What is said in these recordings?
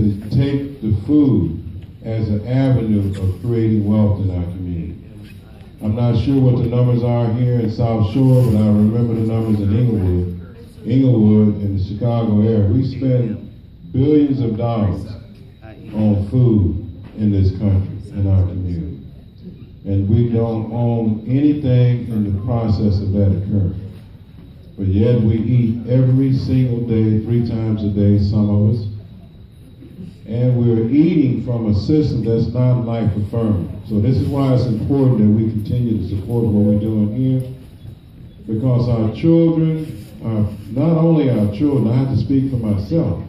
to take the food as an avenue of creating wealth in our community. I'm not sure what the numbers are here in South Shore, but I remember the numbers in Inglewood in the Chicago area. We spend billions of dollars on food in this country, in our community. And we don't own anything in the process of that occurring. But yet we eat every single day, 3 times a day, some of us. And we're eating from a system that's not life affirming. So this is why it's important that we continue to support what we're doing here. Because our children are, not only our children, I have to speak for myself.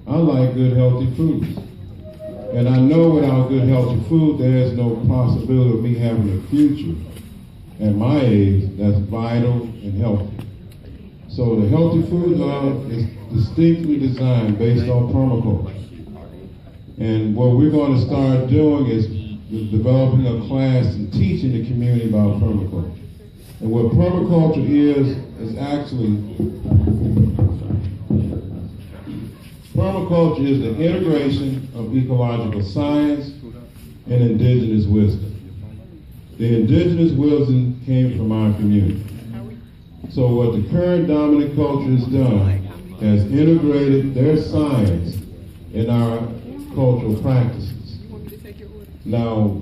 I like good, healthy foods. And I know without good, healthy food, there's no possibility of me having a future at my age that's vital and healthy. So the healthy foods are distinctly designed based on permaculture. And what we're going to start doing is developing a class and teaching the community about permaculture. And what permaculture is actually, permaculture is the integration of ecological science and indigenous wisdom. The indigenous wisdom came from our community. So what the current dominant culture has done has integrated their science in our cultural practices. Now,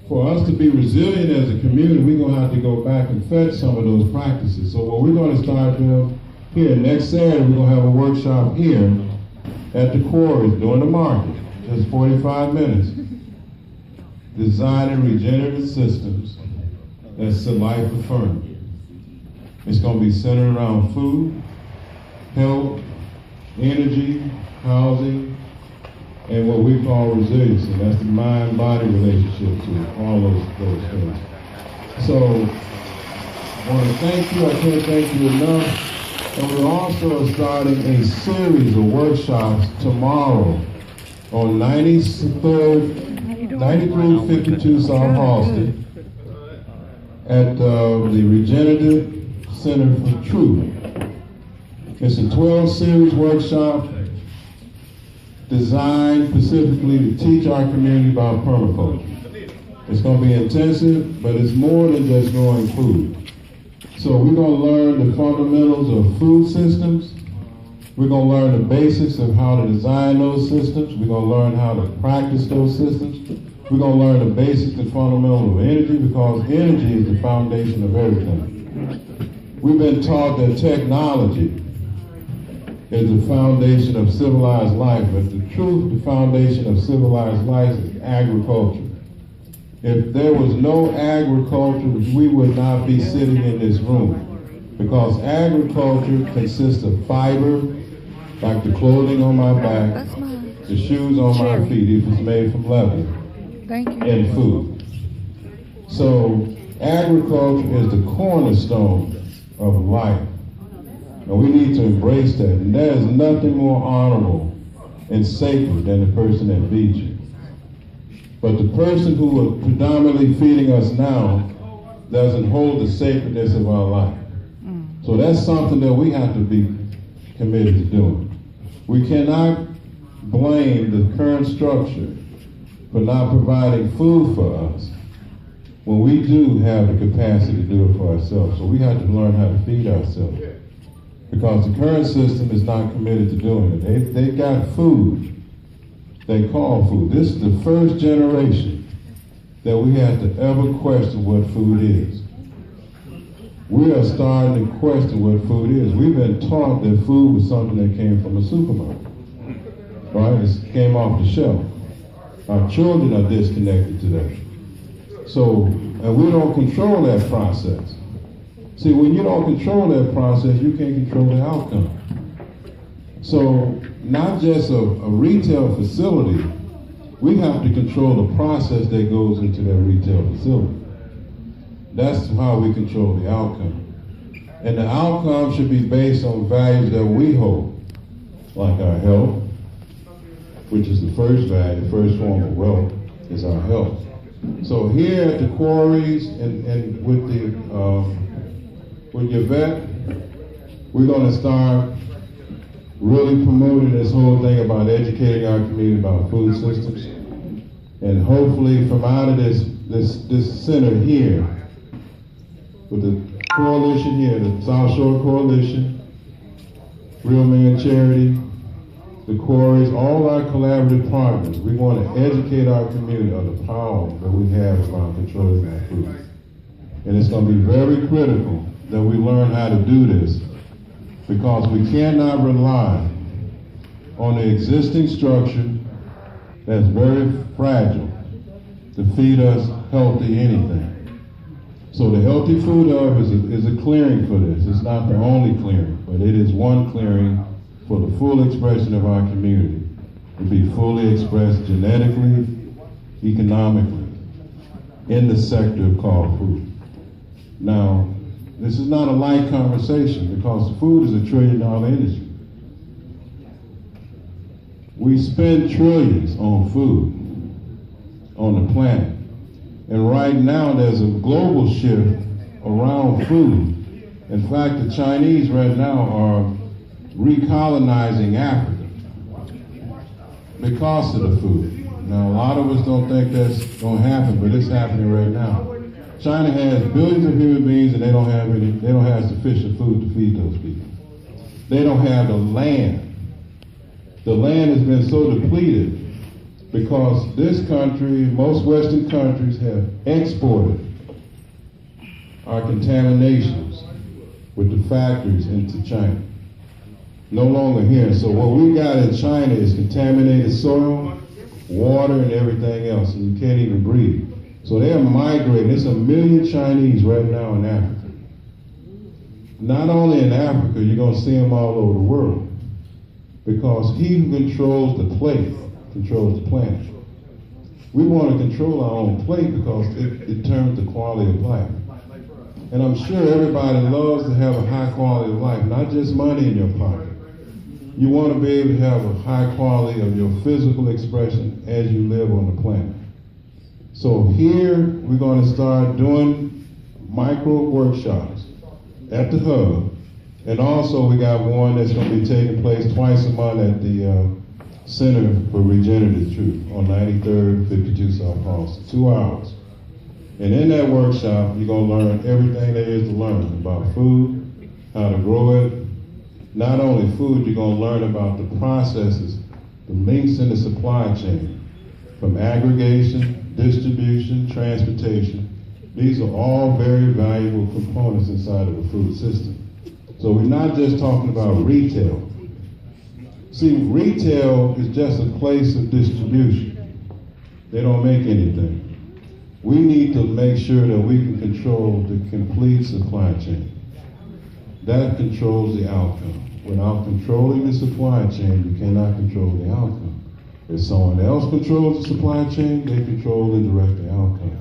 for us to be resilient as a community, we're going to have to go back and fetch some of those practices. So what we're going to start doing here, next Saturday, we're going to have a workshop here at the Quarry during the market, just 45 minutes, designing regenerative systems that's life affirming. It's going to be centered around food, health, energy, housing, and what we call resiliency. That's the mind-body relationship to all those things. So I want to thank you. I can't thank you enough. And we're also starting a series of workshops tomorrow on 9352 South Halsted at the Regenerative Center for Truth. It's a 12-series workshop designed specifically to teach our community about permaculture. It's going to be intensive, but it's more than just growing food. So we're going to learn the fundamentals of food systems. We're going to learn the basics of how to design those systems. We're going to learn how to practice those systems. We're going to learn the basics and fundamentals of energy, because energy is the foundation of everything. We've been taught that technology is the foundation of civilized life, but the truth, the foundation of civilized life is agriculture. If there was no agriculture, we would not be sitting in this room, because agriculture consists of fiber, like the clothing on my back, the shoes on my feet, if it's made from leather, and food. So agriculture is the cornerstone of life. And we need to embrace that. And there is nothing more honorable and sacred than the person that feeds you. But the person who is predominantly feeding us now doesn't hold the sacredness of our life. So that's something that we have to be committed to doing. We cannot blame the current structure for not providing food for us when we do have the capacity to do it for ourselves. So we have to learn how to feed ourselves, because the current system is not committed to doing it. They got food they call food. This is the first generation that we have to ever question what food is. We are starting to question what food is. We've been taught that food was something that came from a supermarket, right? It came off the shelf. Our children are disconnected today. So, and we don't control that process. See, when you don't control that process, you can't control the outcome. So, not just a retail facility, we have to control the process that goes into that retail facility. That's how we control the outcome. And the outcome should be based on values that we hold, like our health, which is the first value, the first form of wealth is our health. So here at the quarries and with Yvette, we're going to start really promoting this whole thing about educating our community about food systems. And hopefully from out of this center here, with the coalition here, the South Shore Coalition, Real Men Charity, the Quarries, all our collaborative partners, we want to educate our community of the power that we have about controlling our food. And it's going to be very critical that we learn how to do this, because we cannot rely on the existing structure that's very fragile to feed us healthy anything. So the Healthy Food Hub is a clearing for this. It's not the only clearing, but it is one clearing for the full expression of our community, to be fully expressed genetically, economically, in the sector called food. Now, this is not a light conversation, because food is a $1 trillion industry. We spend trillions on food on the planet. And right now there's a global shift around food. In fact, the Chinese right now are recolonizing Africa because of the food. Now, a lot of us don't think that's going to happen, but it's happening right now. China has billions of human beings, and they don't have sufficient food to feed those people. They don't have the land. The land has been so depleted because this country, most Western countries, have exported our contaminations with the factories into China. No longer here. So what we got in China is contaminated soil, water, and everything else, and you can't even breathe. So they're migrating. There's 1 million Chinese right now in Africa. Not only in Africa, you're going to see them all over the world, because he who controls the plate controls the planet. We want to control our own plate because it determines the quality of life. And I'm sure everybody loves to have a high quality of life, not just money in your pocket. You want to be able to have a high quality of your physical expression as you live on the planet. So here we're going to start doing micro workshops at the hub. And also we got one that's going to be taking place twice a month at the Center for Regenerative Truth on 93rd, 52 South Austin, 2 hours. And in that workshop, you're going to learn everything there is to learn about food, how to grow it. Not only food, you're going to learn about the processes, the links in the supply chain, from aggregation, distribution, transportation. These are all very valuable components inside of a food system. So we're not just talking about retail. See, retail is just a place of distribution. They don't make anything. We need to make sure that we can control the complete supply chain. That controls the outcome. Without controlling the supply chain, you cannot control the outcome. If someone else controls the supply chain, they control and direct the outcome.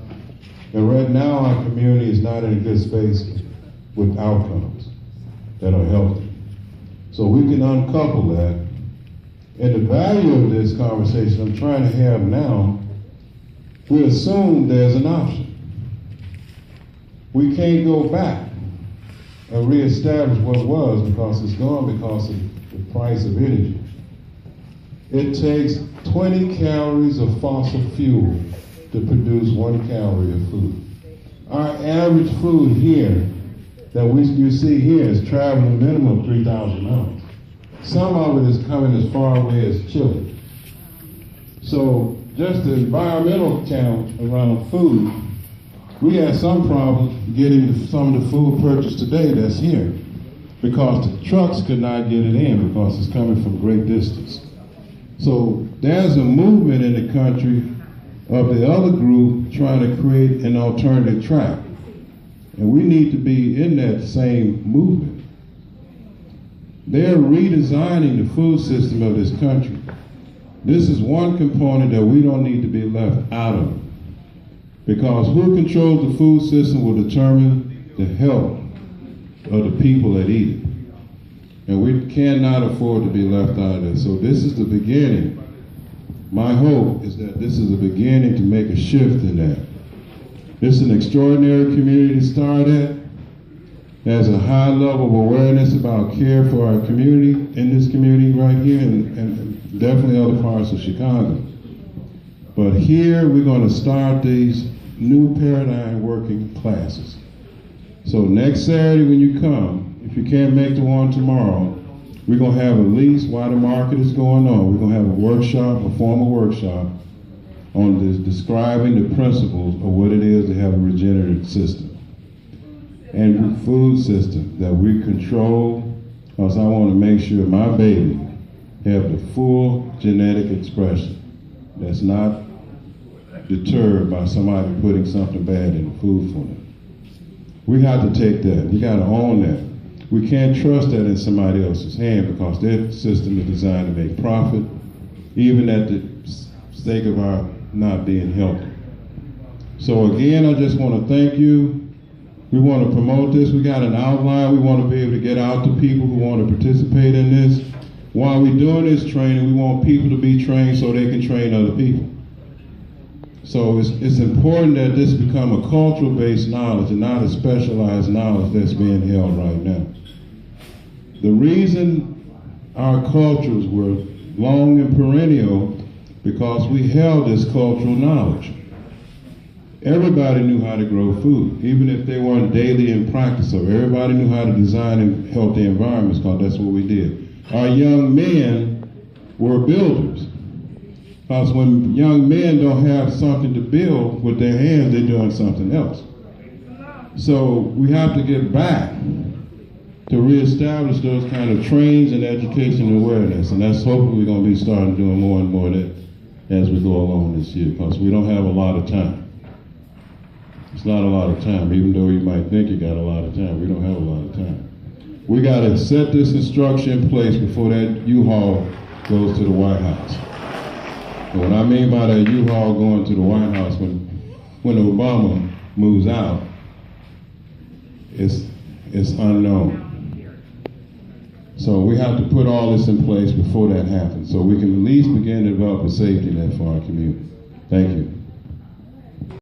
And right now, our community is not in a good space with outcomes that are healthy. So we can uncouple that. And the value of this conversation I'm trying to have now, we assume there's an option. We can't go back and reestablish what was, because it's gone because of the price of energy. It takes 20 calories of fossil fuel to produce 1 calorie of food. Our average food here that you see here is traveling a minimum of 3,000 miles. Some of it is coming as far away as Chile. So just the environmental challenge around food, we had some problems getting some of the food purchased today that's here, because the trucks could not get it in because it's coming from great distance. So there's a movement in the country of the other group trying to create an alternative track. And we need to be in that same movement. They're redesigning the food system of this country. This is one component that we don't need to be left out of, because who controls the food system will determine the health of the people that eat it. And we cannot afford to be left out of this. So this is the beginning. My hope is that this is the beginning to make a shift in that. This is an extraordinary community to start at. There's a high level of awareness about care for our community, in this community right here, and definitely other parts of Chicago. But here we're going to start these new paradigm working classes. So next Saturday when you come, if you can't make the one tomorrow, we're going to have at least while the market is going on, we're going to have a workshop, a formal workshop on this, describing the principles of what it is to have a regenerative system and food system that we control, because I want to make sure my baby have the full genetic expression that's not deterred by somebody putting something bad in the food for them. We have to take that. We got to own that. We can't trust that in somebody else's hand because their system is designed to make profit, even at the stake of our not being healthy. So again, I just want to thank you. We want to promote this. We got an outline. We want to be able to get out to people who want to participate in this. While we're doing this training, we want people to be trained so they can train other people. So it's important that this become a cultural-based knowledge and not a specialized knowledge that's being held right now. The reason our cultures were long and perennial because we held this cultural knowledge. Everybody knew how to grow food, even if they weren't daily in practice of it. Everybody knew how to design healthy environments because that's what we did. Our young men were builders. Because when young men don't have something to build with their hands, they're doing something else. So we have to get back to reestablish those kind of trains and education and awareness. And that's hopefully we're going to be starting doing more and more of that as we go along this year, because we don't have a lot of time. It's not a lot of time, even though you might think you got a lot of time. We don't have a lot of time. We got to set this instruction in place before that U-Haul goes to the White House. And what I mean by that U-Haul going to the White House when Obama moves out, it's unknown. So we have to put all this in place before that happens, so we can at least begin to develop a safety net for our community. Thank you.